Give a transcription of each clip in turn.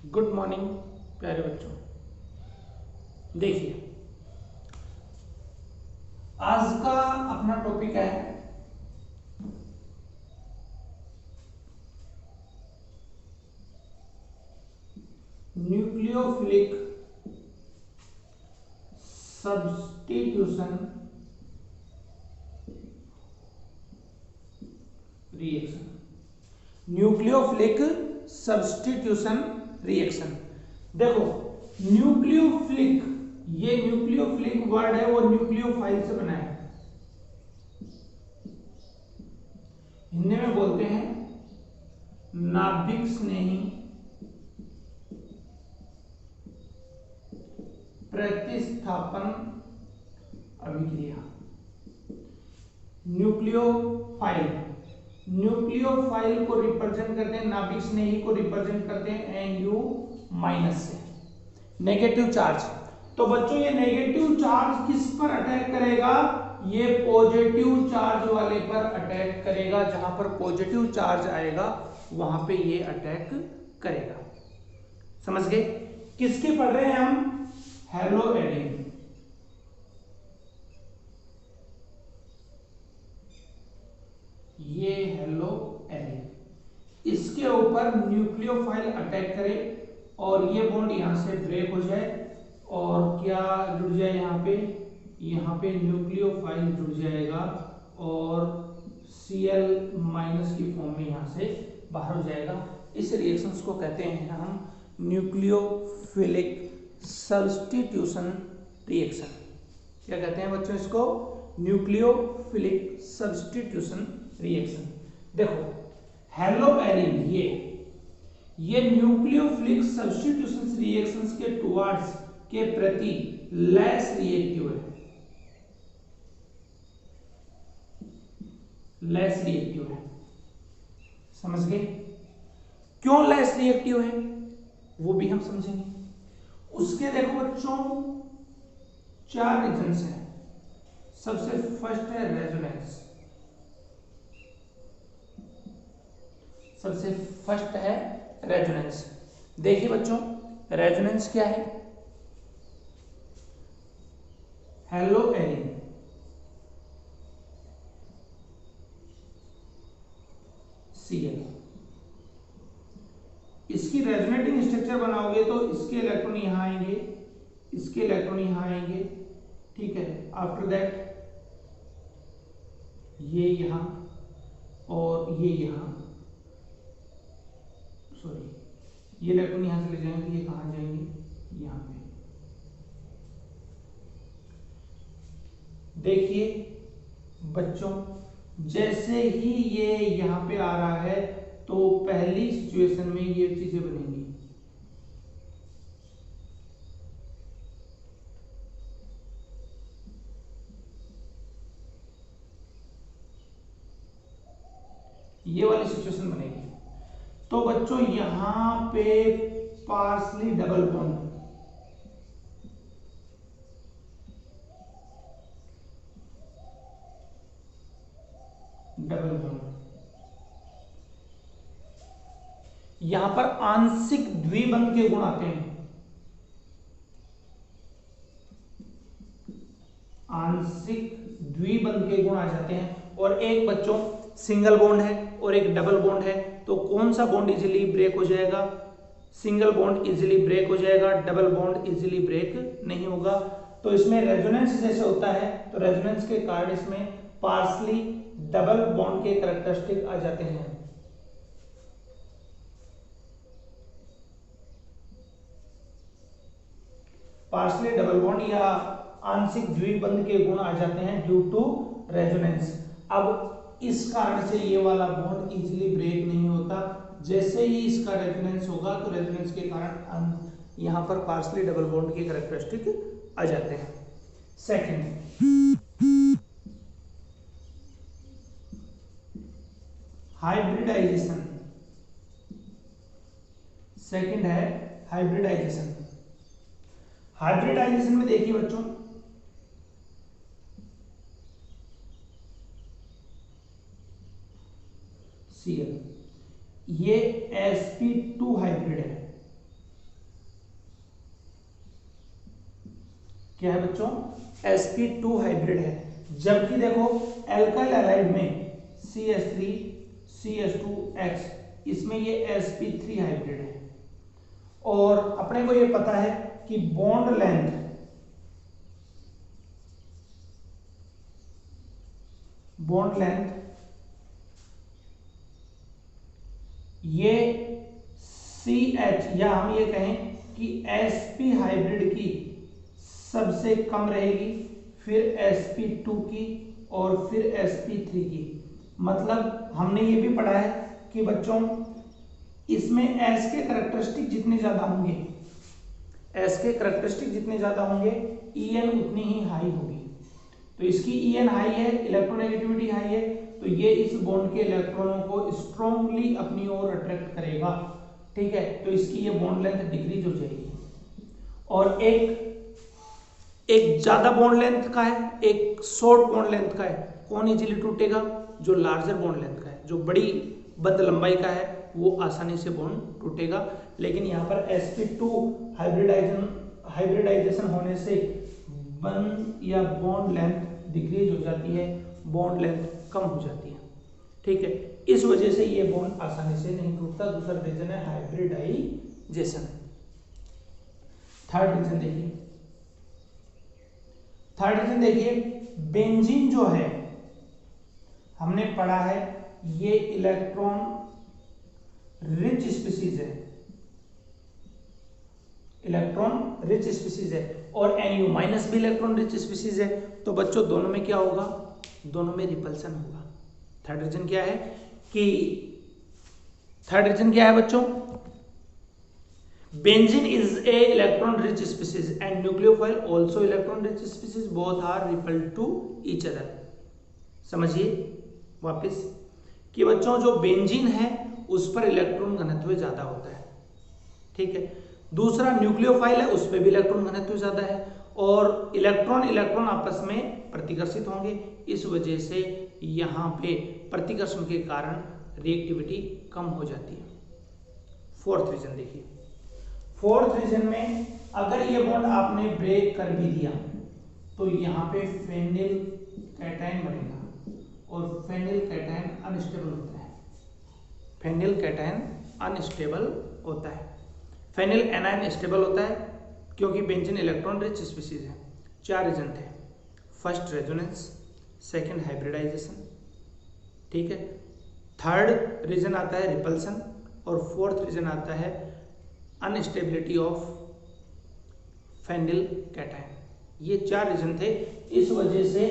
Good morning प्यारे बच्चों। देखिए, आज का अपना टॉपिक है nucleophilic substitution reaction. Nucleophilic substitution reaction. देखो, न्यूक्लियोफिलिक, ये न्यूक्लियोफिलिक वर्ड है वो न्यूक्लियोफाइल से बना है। हिंदी में बोलते हैं नाभिक स्नेही प्रतिस्थापन अभिक्रिया। न्यूक्लियोफाइल, न्यूक्लियोफाइल को रिप्रेजेंट करते हैं, नाभिक स्नेही को रिप्रेजेंट करते हैं Nu- से, नेगेटिव चार्ज। तो बच्चों ये नेगेटिव चार्ज किस पर अटैक करेगा? ये पॉजिटिव चार्ज वाले पर अटैक करेगा। जहां पर पॉजिटिव चार्ज आएगा वहां पे ये अटैक करेगा। समझ गए? किसके पढ़ रहे हैं हम? Hello Erin. ये हेलो एरिन, इसके ऊपर न्यूक्लियोफाइल अटैक करे और ये बॉन्ड यहां से ब्रेक हो जाए और क्या जुड़ जाए यहाँ पे न्यूक्लियोफाइल जुड़ जाएगा और Cl- की फॉर्म में यहां से बाहर हो जाएगा। इस रिएक्शंस को कहते हैं हम न्यूक्लियोफिलिक सब्स्टिट्यूशन रिएक्शन। क्या कहते हैं बच्चों इसको? Nucleophilic substitution reaction. देखो, हेलोएरिन ये न्यूक्लियोफिलिक सब्स्टिट्यूशन रिएक्शंस के टुवर्ड्स के प्रति लेस रिएक्टिव है। लेस रिएक्टिव है, समझ गए? क्यों लेस रिएक्टिव है वो भी हम समझेंगे। उसके देखो बच्चों 4 रीजंस हैं। सबसे फर्स्ट है रेजोनेंस। सबसे फर्स्ट है रेजोनेंस। देखिए बच्चों, रेजोनेंस क्या है? हेलोएरिन Cl, इसकी रेजोनेटिंग स्ट्रक्चर बनाओगे तो इसके इलेक्ट्रॉन यहां आएंगे, इसके इलेक्ट्रॉन यहां आएंगे, ठीक है। आफ्टर दैट ये यहां और ये यहां, सॉरी, ये इलेक्ट्रॉन यहां से ले जाएंगे, ये कहां जाएंगे? यहां पे। देखिए बच्चों, जैसे ही ये यहां पे आ रहा है तो पहली सिचुएशन में ये चीजें बनेंगी। ये वाली सिचुएशन बनेगी। तो बच्चों यहां पे partially double bond, double bond, यहां पर आंशिक द्विबंध के गुण आते हैं। आंशिक द्विबंध के गुण आ जाते हैं। और एक बच्चों सिंगल बॉन्ड है और एक डबल बॉन्ड है, तो कौन सा बॉन्ड इजीली ब्रेक हो जाएगा? सिंगल बॉन्ड इजीली ब्रेक हो जाएगा, डबल बॉन्ड इजीली ब्रेक नहीं होगा। तो इसमें रेजोनेंस जैसे होता है तो रेजोनेंस के कारण इसमें पार्सली डबल बॉन्ड के कैरेक्टरिस्टिक आ जाते हैं। पार्सली डबल बॉन्ड या आंशिक द्विबंध के गुण आ जाते हैं ड्यू टू रेजोनेंस। अब इस कारण से ये वाला बॉन्ड इजीली ब्रेक नहीं होता। जैसे ही इसका रेजोनेंस होगा तो रेजोनेंस के कारण यहां पर पार्सली डबल बॉन्ड के कैरेक्टरिस्टिक आ जाते हैं। Second, hybridization. सेकंड है हाइब्रिडाइजेशन। हाइब्रिडाइजेशन में देखिए बच्चों, Cl, ये sp2 हाइब्रिड है। क्या है बच्चों, sp2 हाइब्रिड है। जबकि देखो एल्काइल हैलाइड में CH3 CH2X इसमें ये sp3 हाइब्रिड है। और अपने को ये पता है कि बॉन्ड लेंथ ये CH या हम ये कहें कि sp हाइब्रिड की सबसे कम रहेगी, फिर sp2 की और फिर sp3 की। मतलब हमने ये भी पढ़ा है कि बच्चों इसमें S के करैक्टरिस्टिक जितने ज्यादा होंगे, En उतनी ही हाई होगी। तो इसकी En हाई है, इलेक्ट्रोनेगेटिविटी हाई है, तो ये इस बॉन्ड के इलेक्ट्रॉनों को स्ट्रांगली अपनी ओर अट्रैक्ट करेगा। ठीक है, तो इसकी ये बॉन्ड लेंथ डिक्रीज हो जाएगी। और एक ज्यादा बॉन्ड लेंथ का है, एक शॉर्ट बॉन्ड लेंथ का है। कौन इजीली टूटेगा, जो लार्जर बॉन्ड लेंथ का है, जो बड़ी बद्ध लंबाई का है वो आसानी से बॉन्ड टूटेगा। लेकिन यहाँ पर sp2 हाइब्रिडाइजेशन होने से बॉन्ड या बॉन्ड लेंथ डिक्रीज हो जाती है, बॉन्ड लेंथ कम हो जाती है। ठीक है, इस वजह से ये बॉन्ड आसानी से नहीं टूटता। दूसरा रीजन है हाइब्रिडाइजेशन। थर्ड रीजन देखिए, बेंजीन जो है हमने पढ़ा है ये इलेक्ट्रॉन रिच स्पीसीज है, और NU माइनस भी इलेक्ट्रॉन रिच स्पीसीज है। तो बच्चों दोनों में क्या होगा, दोनों में रिपल्सन होगा। थर्ड रीजन क्या है बच्चों, benzene is a electron rich species and nucleophile also electron rich species, both are repelled to each other. समझिए वापस कि बच्चों जो बेंजीन है उस पर इलेक्ट्रॉन घनत्व ज्यादा होता है। ठीक है, दूसरा न्यूक्लियोफाइल है, उस पर भी इलेक्ट्रॉन घनत्व ज्यादा है, और इलेक्ट्रॉन आपस में प्रतिकर्षित होंगे। इस वजह से यहां पे प्रतिकर्षण के कारण रिएक्टिविटी कम हो जाती है। फोर्थ रीजन देखिए, फोर्थ रीजन में अगर ये बॉन्ड आपने ब्रेक कर भी दिया तो यहां पे फेनिल कैटायन बनेगा, और फेनिल कैटायन अनस्टेबल होता है। फेनिल एनायन स्टेबल होता है क्योंकि बेंजीन इलेक्ट्रॉन रिच स्पीसीज है। 4 रीजन थे, फर्स्ट रेजोनेंस, सेकंड हाइब्रिडाइजेशन, ठीक है, थर्ड रीजन आता है रिपल्सन, और फोर्थ रीजन आता है अनस्टेबिलिटी ऑफ फेनिल कैटायन। ये 4 रीजन थे, इस वजह से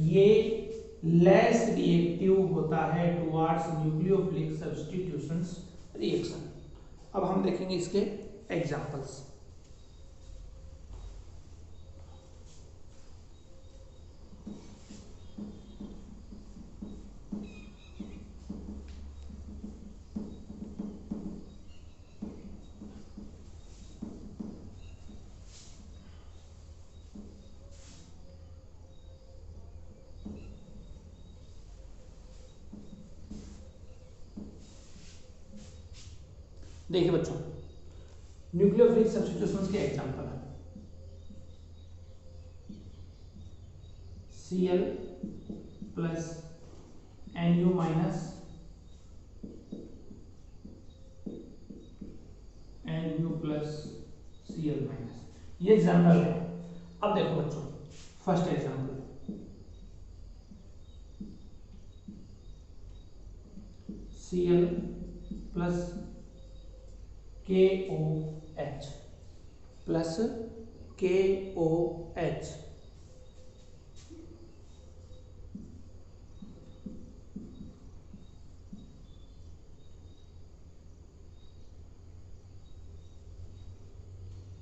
ये लेस रिएक्टिव होता है टुवार्ड्स न्यूक्लियोफिलिक सब्स्टिट्यूशंस रिएक्शन। अब हम देखेंगे इसके एग्जांपल्स। देखिए बच्चों, न्यूक्लियोफिलिक सब्स्टिट्यूशंस के एग्जांपल है Cl plus Nu minus Nu plus Cl minus, ये जनरल है। अब देखो बच्चों, first example Cl plus KOH plus KOH,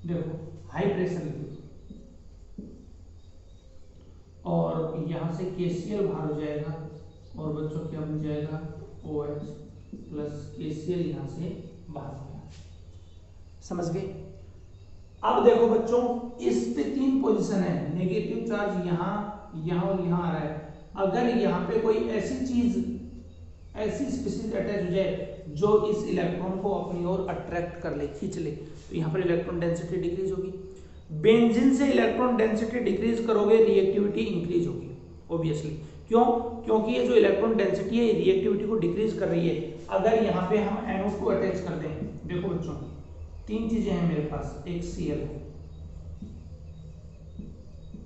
देखो हाई प्रेशर लिक्विड, और यहां से KCl बाहर हो जाएगा, और बच्चों क्या बन जाएगा OH प्लस KCl यहां से बाहर हो गया। समझ गए? अब देखो बच्चों, इस पे 3 पोजीशन है, नेगेटिव चार्ज यहां और यहां आ रहा है। अगर यहां पे कोई ऐसी चीज, ऐसी स्पीशीज अटैच हो जाए जो इस इलेक्ट्रॉन को अपनी ओर अट्रैक्ट कर ले, खींच ले, तो यहाँ पर इलेक्ट्रॉन डेंसिटी डिक्रीज होगी। बेंजीन से इलेक्ट्रॉन डेंसिटी डिक्रीज करोगे, रिएक्टिविटी इंक्रीज होगी ऑब्वियसली। क्यों? क्योंकि ये जो इलेक्ट्रॉन डेंसिटी है रिएक्टिविटी को डिक्रीज कर रही है। अगर यहाँ पे हम NO2 अटैच करते हैं, देखो बच्चों तीन चीजें हैं मेरे पास, एक Cl है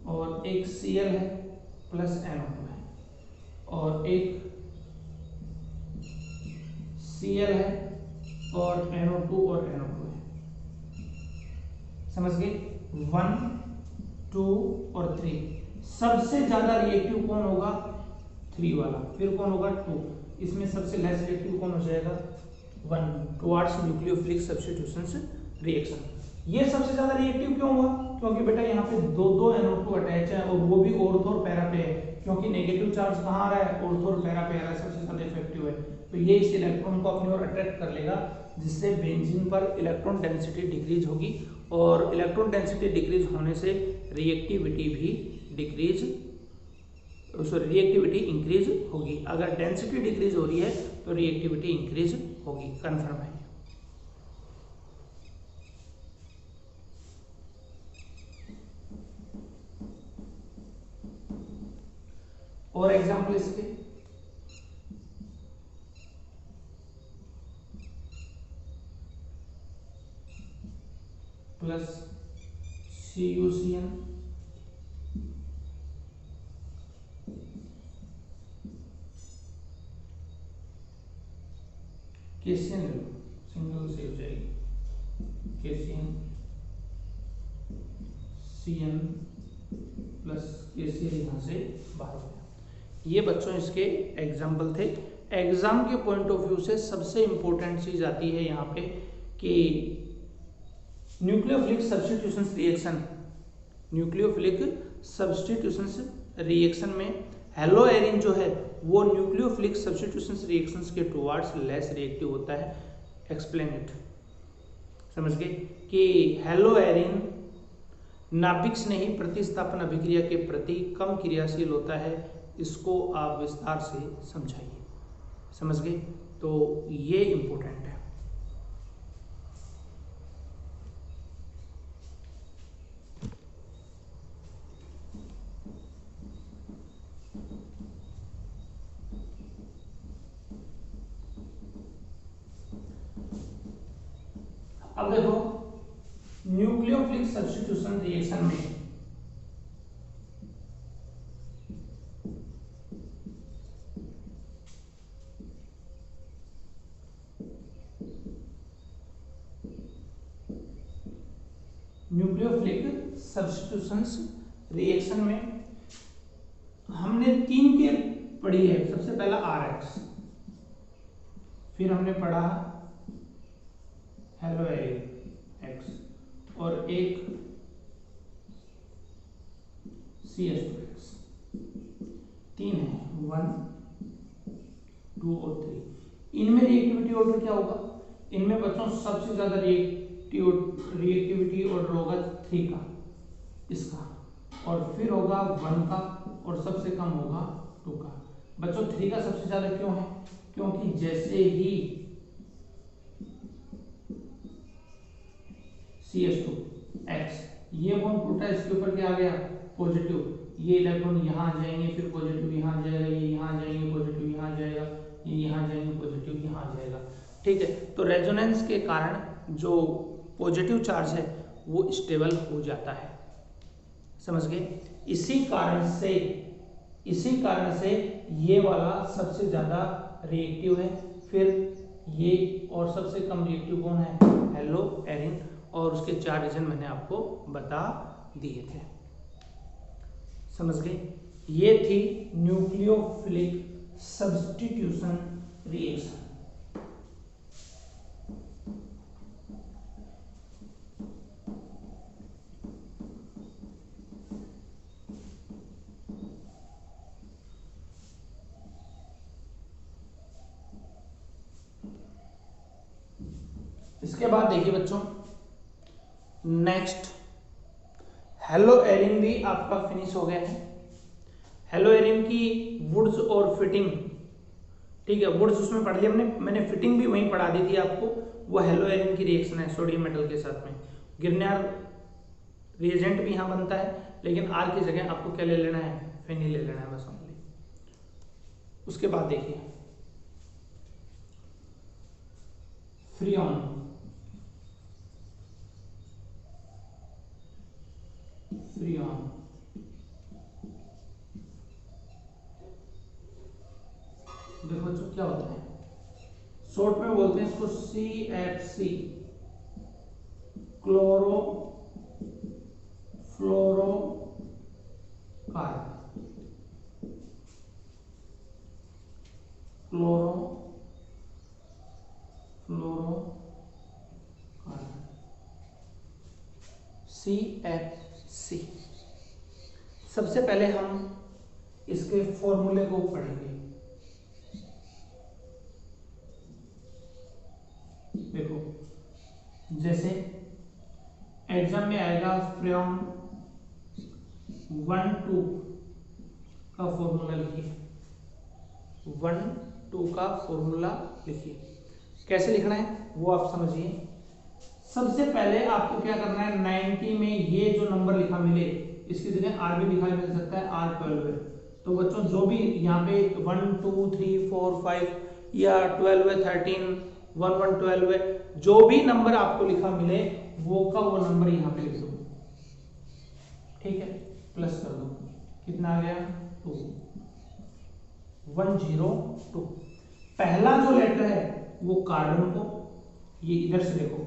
और एक Cl है प्लस NO2 है और एक Cl है और NO2 और NO2 है, समझ गए? 1, 2 और 3। सबसे ज्यादा रिएक्टिव कौन होगा? 3 वाला। फिर कौन होगा? 2। इसमें सबसे लेस रिएक्टिव कौन हो जाएगा? 1 टुवर्ड्स न्यूक्लियोफिलिक सब्स्टिट्यूशन रिएक्शन। ये सबसे ज्यादा रिएक्टिव क्यों हुआ? क्योंकि बेटा यहाँ पे दो NO2 अटैच है और वो भी ऑर्थो और पैरा पे है, क्योंकि नेगेटिव चार्ज कहाँ आ रहा है? ऑर्थो और पैरा पे आ रहा है, सबसे ज्यादा इफेक्टिव है। तो ये इस इलेक्ट्रॉन को अपनी ओर अट्रैक्ट कर लेगा, जिससे बेंजीन पर इलेक्ट्रॉन डेंसिटी डिक्रीज होगी और इलेक्ट्रॉन डेंसिटी डिक्रीज होने से रिएक्टिविटी भी डिक्रीज, सॉरी रिएक्टिविटी इंक्रीज होगी। अगर डेंसिटी डिक्रीज हो रही है तो रिएक्टिविटी इंक्रीज होगी, कंफर्म है। और एग्जांपल इसके, प्लस CuCN KCN ले लो, सिंगल से हो जाएगी KCN CN प्लस KCl यहाँ से बाहर हो गया। ये बच्चों इसके एग्जाम्पल थे। एग्जाम के पॉइंट ऑफ व्यू से सबसे इंपॉर्टेंट चीज आती है यहाँ पे कि nucleophilic substitution reaction, nucleophilic substitution reaction में हेलोएरिन जो है वो न्यूक्लियोफिलिक सब्स्टिट्यूशन रिएक्शंस के टुवर्ड्स लेस रिएक्टिव होता है। एक्सप्लेन इट, समझ गए कि हेलोएरिन नाभिक स्नेही प्रतिस्थापन अभिक्रिया के प्रति कम क्रियाशील होता है, इसको आप विस्तार से समझाइए, समझ गए? तो ये इंपॉर्टेंट है। अब देखो न्यूक्लियोफिलिक सब्स्टिट्यूशन रिएक्शन में न्यूक्लियोफिलिक सब्स्टिट्यूशंस रिएक्शन में हमने 3 के पढ़ी है। सबसे पहला RH, फिर हमने पढ़ा हेलोएरिन X और एक CH2X। 3 है, 1, 2 और 3। इनमें रिएक्टिविटी ऑर्डर क्या होगा? इनमें बच्चों सबसे ज्यादा रिएक्टिविटी ऑर्डर होगा 3 का, इसका, और फिर होगा 1 का और सबसे कम होगा 2 का। बच्चों 3 का सबसे ज्यादा क्यों है? क्योंकि जैसे ही CH2X ये बॉन्ड टूटा, इसके ऊपर क्या आ गया? पॉजिटिव। ये इलेक्ट्रॉन यहाँ आ जाएंगे, फिर पॉजिटिव यहाँ आ जाएगा, ये यहाँ आ जाएंगे, पॉजिटिव यहाँ आ जाएगा, ये यहाँ आ जाएंगे, पॉजिटिव यहाँ आ जाएगा। ठीक है, तो रेजोनेंस के कारण जो पॉजिटिव चार्ज है वो स्टेबल हो जाता है, समझ गए? इसी कारण से ये वाला सबसे ज्यादा रिएक्टिव है, फिर ये, और सबसे कम रिएक्टिव कौन है? हेलोएरिन, और उसके 4 रीजन मैंने आपको बता दिए थे, समझ गए? ये थी न्यूक्लियोफिलिक सब्स्टिट्यूशन रिएक्शन। इसके बाद देखिए बच्चों, नेक्स्ट हेलोएरिन भी आपका फिनिश हो गया है। हेलोएरिन की वुड्स और फिटिंग, ठीक है, वुड्स उसमें पढ़ लिया मैंने फिटिंग भी वहीं पढ़ा दी थी आपको। वो हेलोएरिन की रिएक्शन है सोडियम मेटल के साथ में। गिरनार रिएजेंट भी यहाँ बनता है, लेकिन आर की जगह आपको क्या ले लेना है, फेनी ले लेना है बस ओनली। उसके बाद देखिए फ्रीऑन, फ्रीऑन देखो जो क्या होता है, शॉर्ट में बोलते हैं इसको CFC, क्लोरो फ्लोरो कार्बन, क्लोरो फ्लोरो कार्बन, CFC। सबसे पहले हम इसके फॉर्मूले को पढ़ेंगे। देखो जैसे एग्जाम में आएगा फ्रीऑन 1,2 का फॉर्मूला लिखिए, 1,2 का फॉर्मूला लिखिए। कैसे लिखना है वो आप समझिए। सबसे पहले आपको क्या करना है, 90 में ये जो नंबर लिखा मिले इसकी जगह आर भी लिखा मिल सकता है, R12 है। तो बच्चों जो भी यहाँ पे 1 2 3 4 5 या 12 है, 13 1 1 12 है, जो भी नंबर आपको लिखा मिले वो का वो नंबर यहाँ पे लिख दो, ठीक है, प्लस कर दो, कितना आ गया 2, 102। पहला जो लेटर है वो कार्बन को, ये इधर से देखो,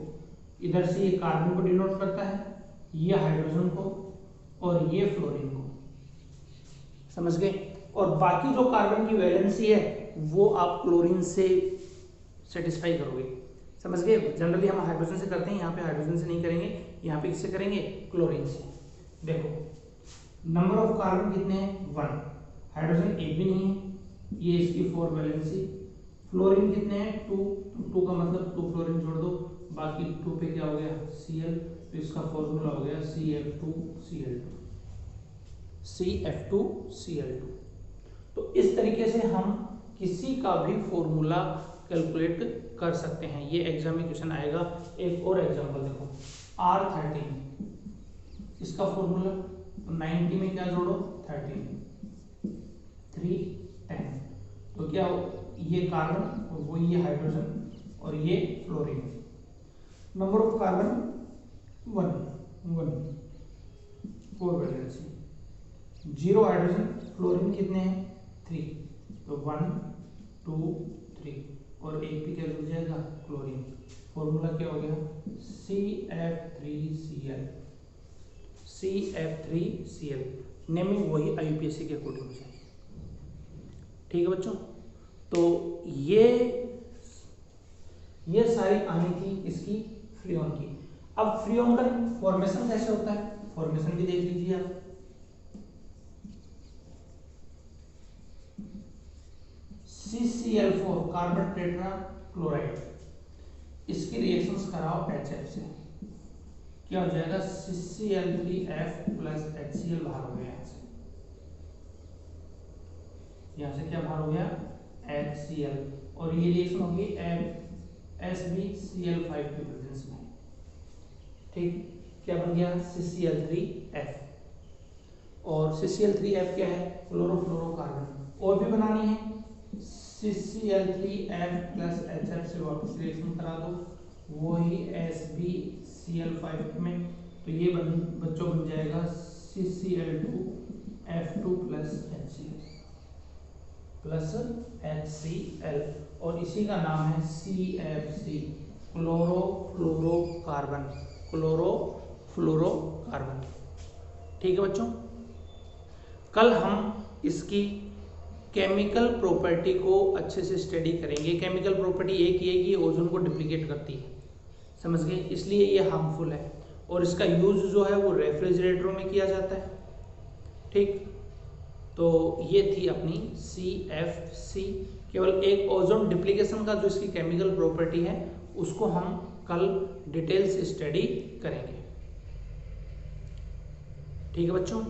इधर से ये कार्बन को डिनोट करता है, ये हाइड्रोजन को और ये फ्लोरीन को, समझ गए। और बाकी जो कार्बन की वैलेंसी है वो आप क्लोरीन से सेटिस्फाई करोगे, समझ गए। जनरली हम हाइड्रोजन से करते हैं, यहाँ पे हाइड्रोजन से नहीं करेंगे, यहाँ पे किससे करेंगे, क्लोरीन से। देखो नंबर ऑफ कार्बन कितने हैं 1, हाइड्रोजन एक भी नहीं है, ये इसकी 4 वैलेंसी। फ्लोरीन कितने हैं 2, 2 का मतलब 2 फ्लोरीन जोड़ दो, बाकी 2 पे क्या हो गया Cl, तो इसका फॉर्मूला हो गया CF2Cl2, CF2Cl2। तो इस तरीके से हम किसी का भी फॉर्मूला कैलकुलेट कर सकते हैं, ये एग्जाम में क्वेश्चन आएगा। एक और एग्जांपल देखो R13, इसका फॉर्मूला 90 में क्या जोड़ो 13, 3 10, तो क्या हो, ये कार्बन और वो ये हाइड्रोजन और ये fluorine. Number of carbon 1 4 valency, 0 hydrogen, fluorine कितने हैं 3, तो 1 2 3 और एक भी क्या जुड़ जाएगा क्लोरीन। फॉर्मूला क्या हो गया CF3Cl, CF3Cl, नेमिंग वही IUPAC के अकॉर्डिंग हो जाएगी, ठीक है बच्चों। तो ये सारी आनी थी इसकी फ्रीऑन की। अब फ्रीऑन का फॉर्मेशन कैसे होता है, फॉर्मेशन भी देख लीजिए आप। CCl4 कार्बन टेट्रा क्लोराइड, इसकी रिएक्शंस कराओ HF से, क्या हो जाएगा CCl3F प्लस HCl बाहर हो गया, यहाँ से क्या बाहर हो गया HCl, और ये रिएक्शन होगी SbCl5 की प्रेजेंस में, ठीक, क्या बन गया CCl3F। और CCl3F क्या है, क्लोरोफ्लोरोकार्बन। और भी बनानी है CCl3F प्लस HF से वापस रिएक्शन करा दो, वही SbCl5 में, तो ये बच्चों बन जाएगा CCl2F2 प्लस HCl, और इसी का नाम है CFC, क्लोरोफ्लोरोकार्बन, क्लोरोफ्लोरोकार्बन, ठीक है बच्चों। कल हम इसकी केमिकल प्रॉपर्टी को अच्छे से स्टडी करेंगे। केमिकल प्रॉपर्टी एक ही है कि ओजोन को डुप्लीकेट करती है, समझ गए, इसलिए ये हार्मफुल है, और इसका यूज जो है वो रेफ्रिजरेटरों में किया जाता है, ठीक। तो ये थी अपनी CFC, केवल एक ओजोन डिप्लीकेशन का जो इसकी केमिकल प्रॉपर्टी है उसको हम कल डिटेल से स्टडी करेंगे, ठीक है बच्चों।